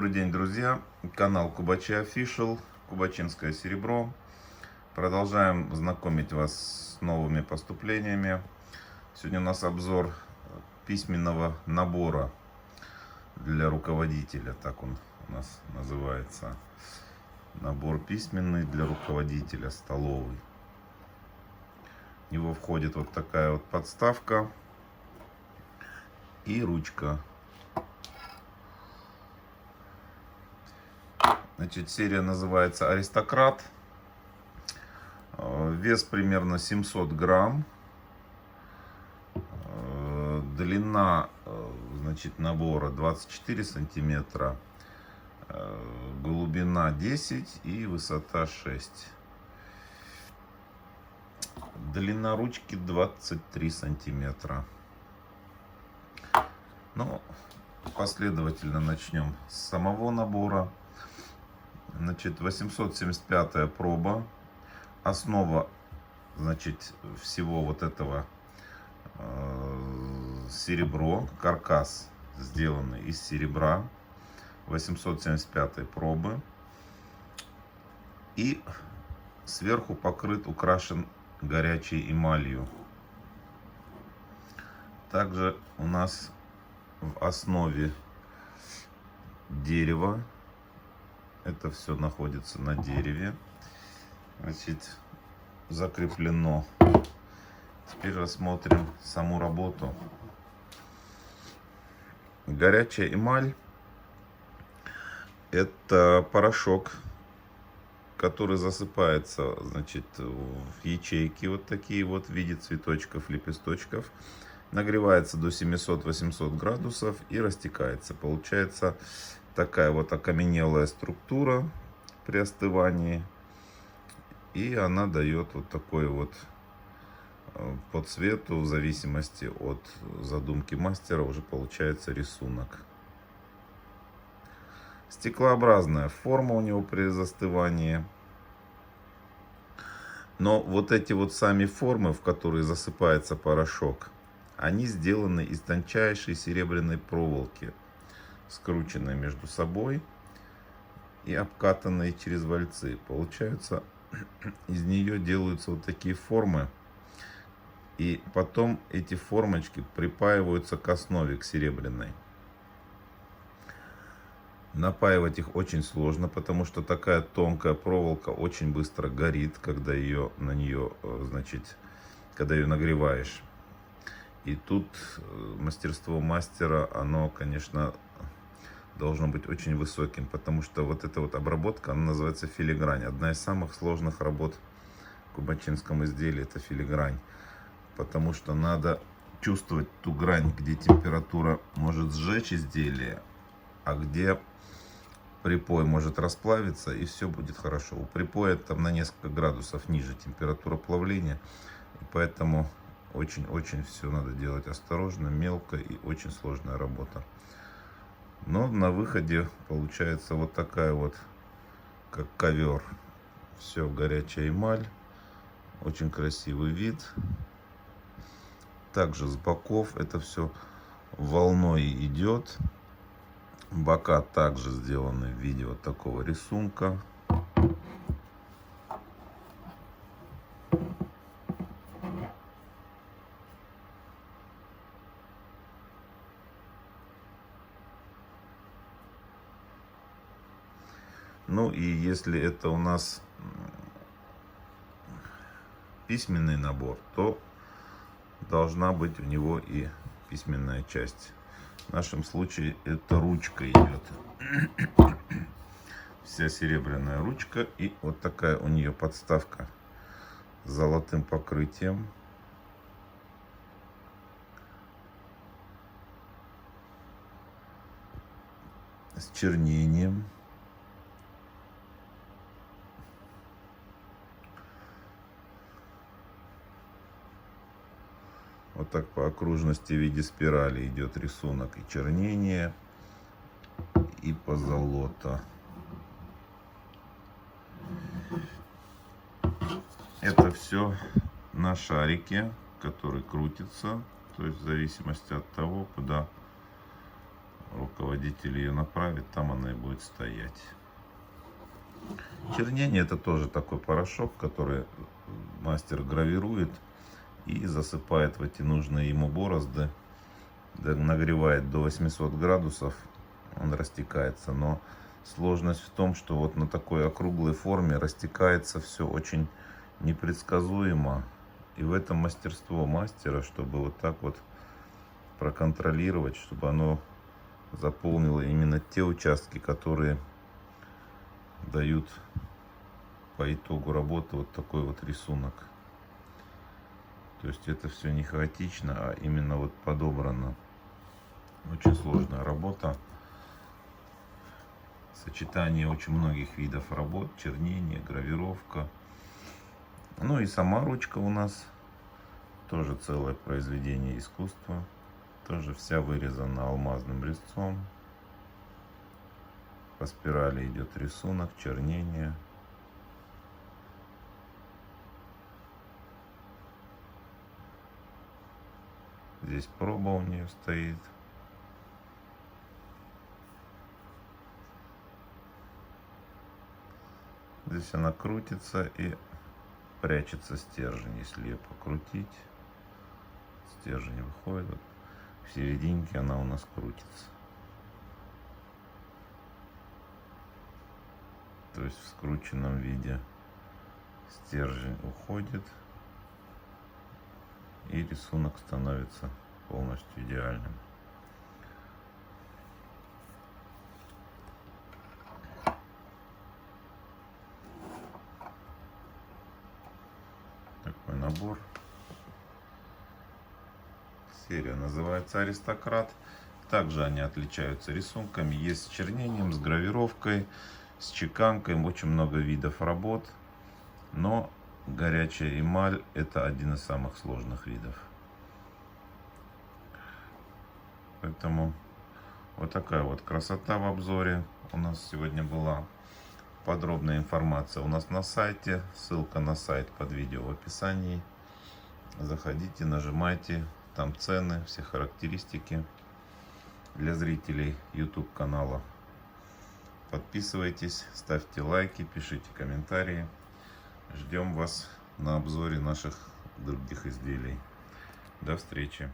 Добрый день, друзья! Канал Кубачи Official, Кубачинское серебро. Продолжаем знакомить вас с новыми поступлениями. Сегодня у нас обзор письменного набора для руководителя, так он у нас называется. Набор письменный для руководителя, столовый. В него входит вот такая вот подставка и ручка. Значит, серия называется Аристократ. Вес примерно 700 грамм. Длина, значит, набора 24 сантиметра. Глубина 10 и высота 6. Длина ручки 23 сантиметра. Ну, последовательно начнем с самого набора. Значит, 875 проба. Основа, значит, всего вот этого серебро. Каркас сделанный из серебра. 875 пробы. И сверху покрыт, украшен горячей эмалью. Также у нас в основе дерево. Это все находится на дереве. Значит, закреплено. Теперь рассмотрим саму работу. Горячая эмаль — это порошок, который засыпается, значит, в ячейки вот такие вот в виде цветочков, лепесточков. Нагревается до 700-800 градусов и растекается. Получается такая вот окаменелая структура при остывании. И она дает вот такой вот по цвету, в зависимости от задумки мастера, уже получается рисунок. Стеклообразная форма у него при застывании. Но вот эти вот сами формы, в которые засыпается порошок, они сделаны из тончайшей серебряной проволоки, скрученной между собой и обкатанной через вальцы. Получается, из нее делаются вот такие формы. И потом эти формочки припаиваются к основе, к серебряной. Напаивать их очень сложно, потому что такая тонкая проволока очень быстро горит, когда ее на нее, значит, когда ее нагреваешь. И тут мастерство мастера, оно, конечно, должно быть очень высоким, потому что вот эта вот обработка, она называется филигрань. Одна из самых сложных работ в кубачинском изделии — это филигрань, потому что надо чувствовать ту грань, где температура может сжечь изделие, а где припой может расплавиться, и все будет хорошо. У припоя там на несколько градусов ниже температура плавления, и поэтому очень-очень все надо делать осторожно, мелко, и очень сложная работа. Но на выходе получается вот такая вот, как ковер. Все горячая эмаль. Очень красивый вид. Также с боков это все волной идет. Бока также сделаны в виде вот такого рисунка. Ну и если это у нас письменный набор, то должна быть у него и письменная часть. В нашем случае это ручка идет. Вся серебряная ручка, и вот такая у нее подставка с золотым покрытием. С чернением. Вот так по окружности в виде спирали идет рисунок и чернение, и позолота. Это все на шарике, который крутится, то есть в зависимости от того, куда руководитель ее направит, там она и будет стоять. Чернение — это тоже такой порошок, который мастер гравирует и засыпает в эти нужные ему борозды, нагревает до 800 градусов, он растекается. Но сложность в том, что вот на такой округлой форме растекается все очень непредсказуемо. И в этом мастерство мастера, чтобы вот так вот проконтролировать, чтобы оно заполнило именно те участки, которые дают по итогу работы вот такой вот рисунок. То есть это все не хаотично, а именно вот подобрано. Очень сложная работа. Сочетание очень многих видов работ: чернение, гравировка. Ну и сама ручка у нас тоже целое произведение искусства. Тоже вся вырезана алмазным резцом. По спирали идет рисунок, чернение. Здесь проба у нее стоит. Здесь она крутится и прячется стержень. Если ее покрутить, стержень выходит. Вот в серединке она у нас крутится. То есть в скрученном виде стержень уходит, и рисунок становится полностью идеальным. Такой набор. Серия называется «Аристократ». Также они отличаются рисунками. Есть с чернением, с гравировкой, с чеканкой. Очень много видов работ. Но горячая эмаль — это один из самых сложных видов. Поэтому вот такая вот красота в обзоре у нас сегодня была. Подробная информация у нас на сайте. Ссылка на сайт под видео в описании. Заходите, нажимайте. Там цены, все характеристики для зрителей YouTube канала. Подписывайтесь, ставьте лайки, пишите комментарии. Ждем вас на обзоре наших других изделий. До встречи.